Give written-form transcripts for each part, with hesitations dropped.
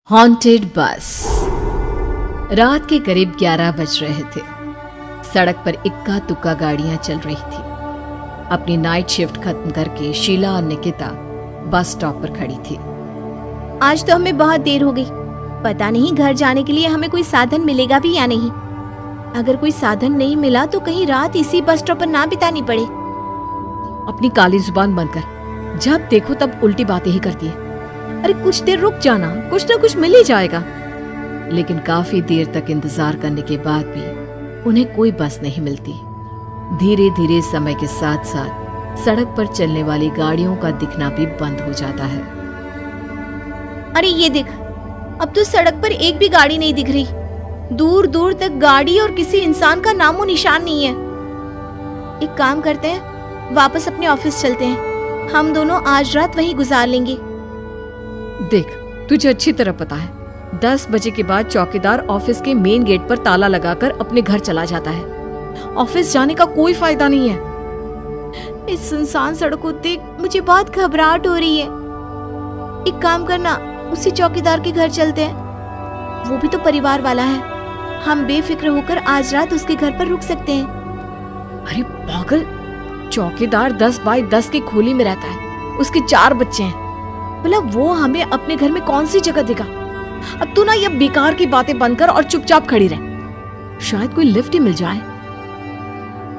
Haunted बस। रात के करीब 11 बज रहे थे। सड़क पर इक्का दुक्का गाड़ियां चल रही थी। अपनी नाइट शिफ्ट खत्म करके शीला और निकिता बस स्टॉप पर खड़ी थी। आज तो हमें बहुत देर हो गई। पता नहीं घर जाने के लिए हमें कोई साधन मिलेगा भी या नहीं। अगर कोई साधन नहीं मिला तो कहीं रात इसी बस स्टॉप पर ना बितानी पड़े। अपनी काली जुबान बंद कर, जब देखो तब उल्टी बातें ही करती है। अरे कुछ देर रुक जाना, कुछ ना कुछ मिल ही जाएगा। लेकिन काफी देर तक इंतजार करने के बाद भी उन्हें कोई बस नहीं मिलती। धीरे धीरे समय के साथ साथ सड़क पर चलने वाली गाड़ियों का दिखना भी बंद हो जाता है। अरे ये देख, अब तो सड़क पर एक भी गाड़ी नहीं दिख रही। दूर दूर तक गाड़ी और किसी इंसान का नामो निशान नहीं है। एक काम करते हैं, वापस अपने ऑफिस चलते हैं। हम दोनों आज रात वहीं गुजार लेंगे। देख, तुझे अच्छी तरह पता है 10 बजे के बाद चौकीदार ऑफिस के मेन गेट पर ताला लगाकर अपने घर चला जाता है। ऑफिस जाने का कोई फायदा नहीं है। इस सुनसान सड़क को देख मुझे बहुत घबराहट हो रही है। एक काम करना, उसी चौकीदार के घर चलते हैं। वो भी तो परिवार वाला है। हम बेफिक्र होकर आज रात उसके घर पर रुक सकते हैं। अरे पागल, चौकीदार 10 बाई 10 की खोली में रहता है। उसके 4 बच्चे हैं। भला वो हमें अपने घर में कौन सी जगह देगा। अब तू ना ये बेकार की बातें बंद कर और चुपचाप खड़ी रह, शायद कोई लिफ्ट ही मिल जाए।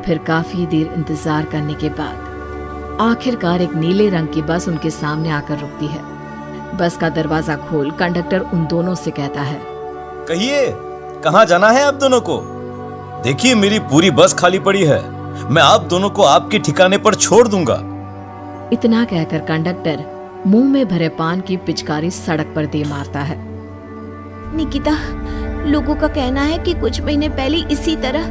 फिर काफी देर इंतजार करने के बाद आखिरकार एक नीले रंग की बस उनके सामने आकर रुकती है। बस का दरवाजा खोल कंडक्टर उन दोनों से कहता है, कहिए कहाँ जाना है आप दोनों को? देखिए मेरी पूरी बस खाली पड़ी है। मैं आप दोनों को आपके ठिकाने पर छोड़ दूंगा। इतना कहकर कंडक्टर मुंह में भरे पान की पिचकारी सड़क पर दे मारता है। निकिता, लोगों का कहना है कि कुछ महीने पहले इसी तरह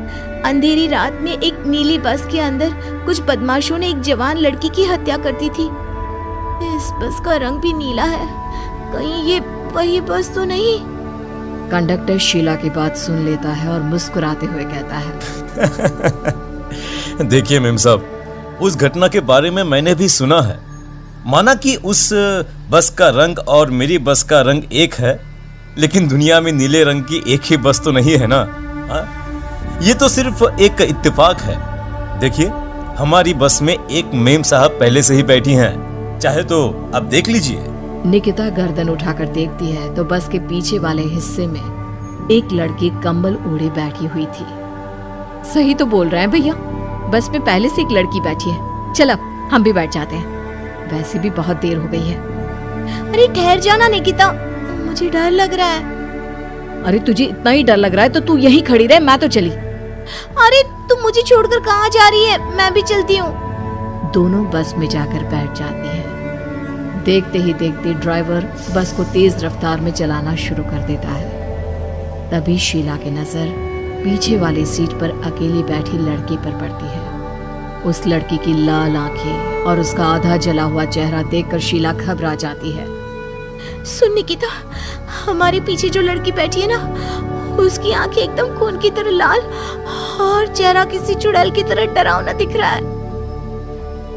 अंधेरी रात में एक नीली बस के अंदर कुछ बदमाशों ने एक जवान लड़की की हत्या कर दी थी। इस बस का रंग भी नीला है। कहीं ये वही बस तो नहीं? कंडक्टर शीला की बात सुन लेता है और मुस्कुराते हुए कहता है, देखिए मेम साहब, उस घटना के बारे में मैंने भी सुना है। माना कि उस बस का रंग और मेरी बस का रंग एक है, लेकिन दुनिया में नीले रंग की एक ही बस तो नहीं है ना। ये तो सिर्फ एक इत्तेफाक है। देखिए हमारी बस में एक मेम साहब पहले से ही बैठी हैं, चाहे तो अब देख लीजिए। निकिता गर्दन उठाकर देखती है तो बस के पीछे वाले हिस्से में एक लड़की कंबल ओढ़े बैठी हुई थी। सही तो बोल रहे हैं भैया, बस में पहले से एक लड़की बैठी है। चल अब हम भी बैठ जाते हैं, वैसे भी बहुत देर हो गई है। अरे ठहर जाना निकिता, मुझे डर लग रहा है। अरे तुझे इतना ही डर लग रहा है तो तू यहीं खड़ी रहे, मैं तो चली। अरे तुम मुझे छोड़कर कहाँ जा रही है? मैं भी चलती हूँ। दोनों बस में जाकर बैठ जाती है। देखते ही देखते ड्राइवर बस को तेज रफ्तार में चलाना शुरू कर देता है। तभी शीला की नजर पीछे वाली सीट पर अकेली बैठी लड़की पर पड़ती है। उस लड़की की लाल आंखें और उसका आधा जला हुआ चेहरा देखकर शीला घबरा जाती है। सुन निकिता, हमारे पीछे जो लड़की बैठी है ना, उसकी आंखें एकदम खून की तरह लाल और चेहरा किसी चुड़ैल की तरह डरावना दिख रहा है।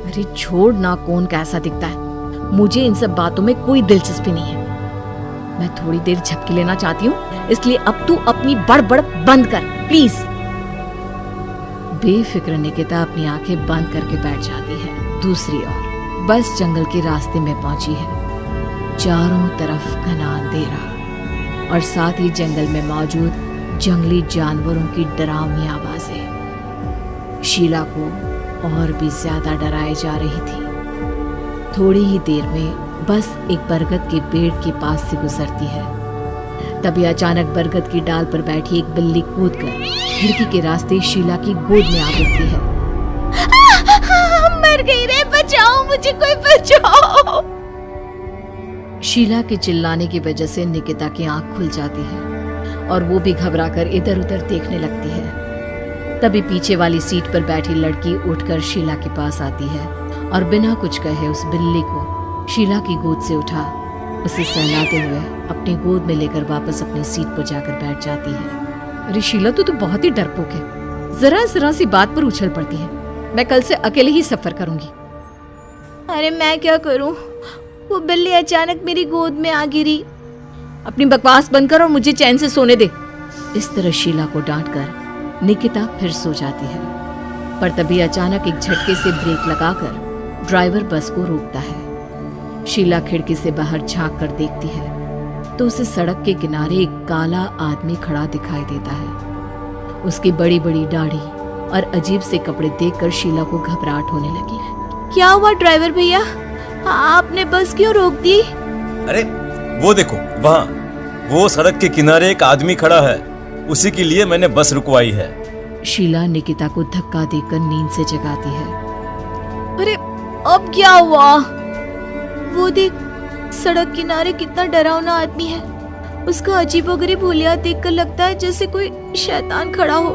अरे छोड़ ना, कौन कैसा दिखता है, मुझे इन सब बातों में कोई दिलचस्पी नहीं है। मैं थोड़ी देर झपकी लेना चाहती हूँ, इसलिए अब तू अपनी बड़बड़ बंद कर प्लीज। बेफिक्र निकिता अपनी आंखें बंद करके बैठ जाती है। दूसरी ओर बस जंगल के रास्ते में पहुंची है। चारों तरफ घना अंधेरा और साथ ही जंगल में मौजूद जंगली जानवरों की डरावनी आवाजें शीला को और भी ज्यादा डराए जा रही थी। थोड़ी ही देर में बस एक बरगद के पेड़ के पास से गुजरती है। तभी अचानक बरगद की डाल पर बैठी एक बिल्ली कूदकर खिड़की के रास्ते शीला की गोद में आ गिरती है। मर गई रे, बचाओ मुझे, कोई बचाओ। शीला के चिल्लाने की वजह से निकिता की आंख खुल जाती है और वो भी घबराकर इधर उधर देखने लगती है। तभी पीछे वाली सीट पर बैठी लड़की उठकर शीला के पास आती है और बिना कुछ कहे उस बिल्ली को शीला की गोद से उठा उसे सहलाते हुए अपनी गोद में लेकर वापस अपनी सीट पर जाकर बैठ जाती है। अरे शीला, तू तो बहुत ही डरपोक है, जरा जरा सी बात पर उछल पड़ती है। मैं कल से अकेले ही सफर करूंगी। अरे मैं क्या करूं? वो बिल्ली अचानक मेरी गोद में आ गिरी। अपनी बकवास बंद कर और मुझे चैन से सोने दे। इस तरह शीला को डांटकर निकिता फिर सो जाती है। पर तभी अचानक एक झटके से ब्रेक लगाकर ड्राइवर बस को रोकता है। शीला खिड़की से बाहर झांक कर देखती है तो उसे सड़क के किनारे एक काला आदमी खड़ा दिखाई देता है। उसकी बड़ी बड़ी दाढ़ी और अजीब से कपड़े देखकर शीला को घबराहट होने लगी। क्या हुआ ड्राइवर भैया, आपने बस क्यों रोक दी? अरे वो देखो, वहाँ वो सड़क के किनारे एक आदमी खड़ा है, उसी के लिए मैंने बस रुकवाई है। शीला निकिता को धक्का देकर नींद से जगाती है। अरे अब क्या हुआ? वो देख, सड़क किनारे कितना डरावना आदमी है। उसका अजीबोगरीब हुलिया देखकर लगता है जैसे कोई शैतान खड़ा हो।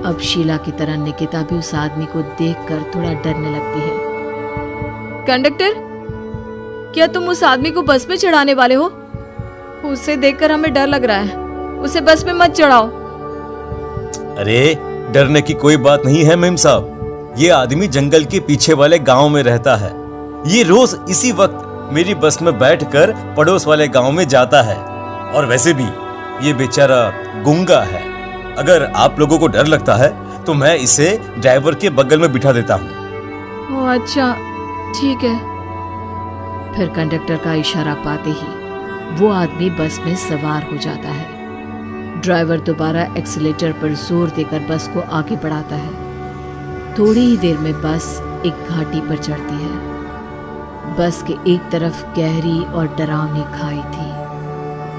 अब शीला की तरह निकिता भी उस आदमी को देखकर थोड़ा डरने लगती है। कंडक्टर, क्या तुम उस आदमी को बस में चढ़ाने वाले हो? उसे देखकर हमें डर लग रहा है, उसे बस में मत चढ़ाओ। अरे डरने की कोई बात नहीं है मेम साहब, ये आदमी जंगल के पीछे वाले गांव में रहता है। ये रोज इसी वक्त मेरी बस में बैठकर पड़ोस वाले गांव में जाता है। और वैसे भी ये बेचारा गूंगा है। अगर आप लोगों को डर लगता है तो मैं इसे ड्राइवर के बगल में बिठा देता हूँ। ओह अच्छा, ठीक है। फिर कंडक्टर का इशारा पाते ही वो आदमी बस में सवार हो जाता है। ड्राइवर दोबारा एक्सीलेटर पर जोर देकर बस को आगे बढ़ाता है। थोड़ी ही देर में बस एक घाटी पर चढ़ती है। बस के एक तरफ गहरी और डरावनी खाई थी,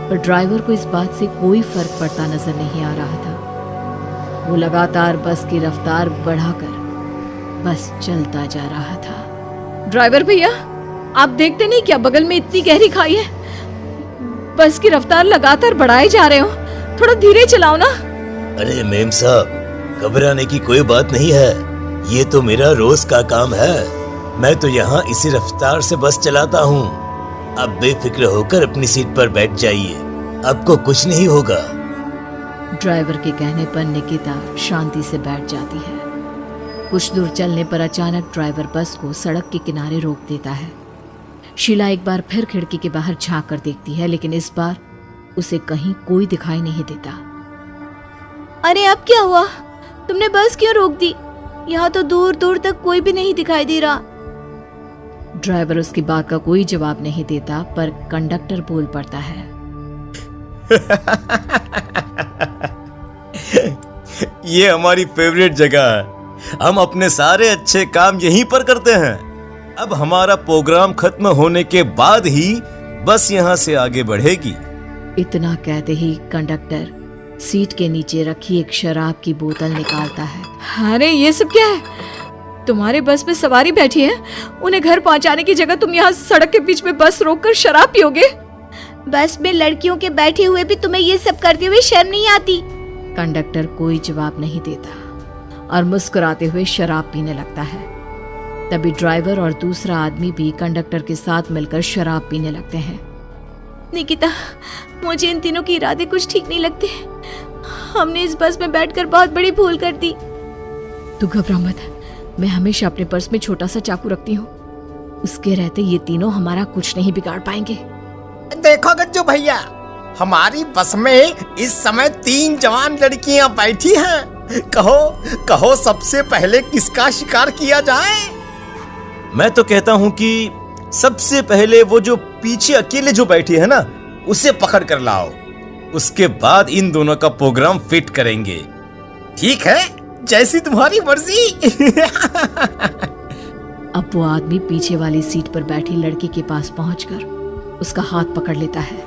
पर ड्राइवर को इस बात से कोई फर्क पड़ता नजर नहीं आ रहा था। वो लगातार बस की रफ्तार बढ़ाकर बस चलता जा रहा था। ड्राइवर भैया, आप देखते नहीं क्या बगल में इतनी गहरी खाई है? बस की रफ्तार लगातार बढ़ाए जा रहे हो, थोड़ा धीरे चलाओ ना। अरे मेम साहब, घबराने की कोई बात नहीं है, ये तो मेरा रोज का काम है। मैं तो यहाँ इसी रफ्तार से बस चलाता हूँ। अब बेफिक्र होकर अपनी सीट पर बैठ जाइए, आपको कुछ नहीं होगा। ड्राइवर के कहने पर निकिता शांति से बैठ जाती है। कुछ दूर चलने पर अचानक ड्राइवर बस को सड़क के किनारे रोक देता है। शीला एक बार फिर खिड़की के बाहर झांक कर देखती है, लेकिन इस बार उसे कहीं कोई दिखाई नहीं देता। अरे अब क्या हुआ? तुमने बस क्यों रोक दी? यहाँ तो दूर दूर तक कोई भी नहीं दिखाई दे रहा। ड्राइवर उसकी बात का कोई जवाब नहीं देता, पर कंडक्टर बोल पड़ता है। ये हमारी फेवरेट जगह है, हम अपने सारे अच्छे काम यहीं पर करते हैं। अब हमारा प्रोग्राम खत्म होने के बाद ही बस यहाँ से आगे बढ़ेगी। इतना कहते ही कंडक्टर सीट के नीचे रखी एक शराब की बोतल निकालता है। अरे ये सब क्या है? तुम्हारे बस में सवारी बैठी है, उन्हें घर पहुंचाने की जगह तुम यहाँ सड़क के बीच में बस रोककर शराब पियोगे? बस में लड़कियों के बैठे हुए भी तुम्हें ये सब करते हुए शर्म नहीं आती? कंडक्टर कोई जवाब नहीं देता और मुस्कुराते हुए शराब पीने लगता है। तभी ड्राइवर और दूसरा आदमी भी कंडक्टर के साथ मिलकर शराब पीने लगते हैं। निकिता, मुझे इन तीनों के इरादे कुछ ठीक नहीं लगते। हमने इस बस में बैठकर बहुत बड़ी भूल कर दी। तू घबरा मत, मैं हमेशा अपने पर्स में छोटा सा चाकू रखती हूँ। उसके रहते ये तीनों हमारा कुछ नहीं बिगाड़ पाएंगे। देखो गज्जू भैया, हमारी बस में इस समय 3 जवान लड़कियां बैठी हैं। कहो कहो सबसे पहले किसका शिकार किया जाए? मैं तो कहता हूँ कि सबसे पहले वो जो पीछे अकेले जो बैठी है ना, उसे पकड़ कर लाओ। उसके बाद इन दोनों का प्रोग्राम फिट करेंगे। ठीक है, जैसी तुम्हारी मर्जी। अब वो आदमी पीछे वाली सीट पर बैठी लड़की के पास पहुंचकर उसका हाथ पकड़ लेता है,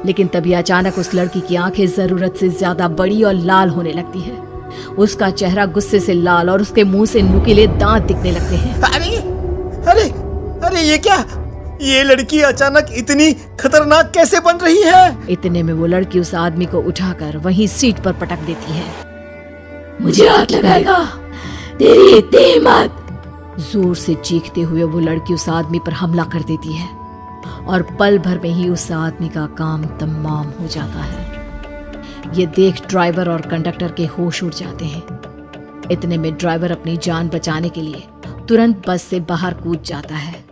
लेकिन तभी अचानक उस लड़की की आंखें जरूरत से ज्यादा बड़ी और लाल होने लगती है। उसका चेहरा गुस्से से लाल और उसके मुंह से नुकीले दांत दिखने लगते हैं। अरे अरे अरे ये क्या? ये लड़की अचानक इतनी खतरनाक कैसे बन रही है? इतने में वो लड़की उस आदमी को उठाकर वहीं सीट पर पटक देती है। मुझे हाथ लगाएगा, तेरी इतनी हिम्मत! जोर से चीखते हुए वो लड़की उस आदमी पर हमला कर देती है और पल भर में ही उस आदमी का काम तमाम हो जाता है। ये देख ड्राइवर और कंडक्टर के होश उड़ जाते हैं। इतने में ड्राइवर अपनी जान बचाने के लिए तुरंत बस से बाहर कूद जाता है।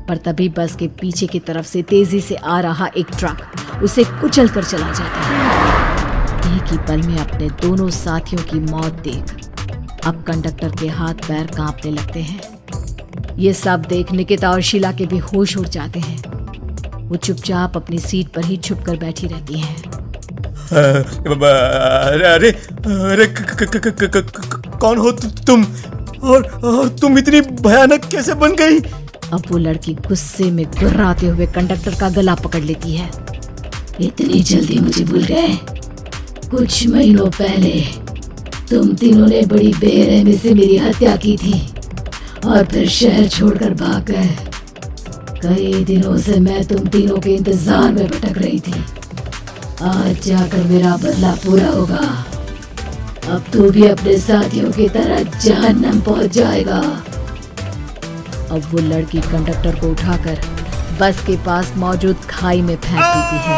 पर तभी बस के पीछे की तरफ से तेजी से आ रहा एक ट्रक उसे कुचल कर चला जाता है। एक ही पल में अपने दोनों साथियों की मौत देख अब कंडक्टर के हाथ पैर कांपने लगते हैं। ये सब देख निकिता और शीला के भी होश उड़ जाते हैं। वो चुपचाप अपनी सीट पर ही छुप कर बैठी रहती हैं। अरे अरे कौन हो तुम और तुम इतनी भयानक कैसे बन गई? अब वो लड़की गुस्से में गुर्राते हुए कंडक्टर का गला पकड़ लेती है। इतनी जल्दी मुझे भूल गए? कुछ महीनों पहले तुम तीनों ने बड़ी बेरहमी से मेरी हत्या की थी और फिर शहर छोड़कर भाग गए। कई दिनों से मैं तुम तीनों के इंतजार में भटक रही थी। आज जाकर मेरा बदला पूरा होगा। अब तू भी अपने साथियों की तरह जहन्नम पहुंच जाएगा। अब वो लड़की कंडक्टर को उठाकर बस के पास मौजूद खाई में फेंक देती है।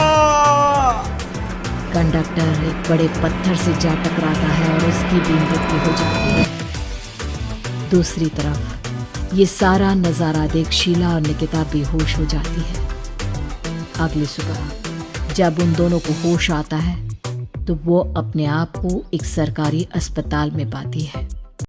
कंडक्टर एक बड़े पत्थर से जा टकराता है और उसकी भी मृत्यु हो जाती है। दूसरी तरफ ये सारा नजारा देख शीला और निकिता बेहोश हो जाती है। अगली सुबह जब उन दोनों को होश आता है तो वो अपने आप को एक सरकारी अस्पताल में पाती है।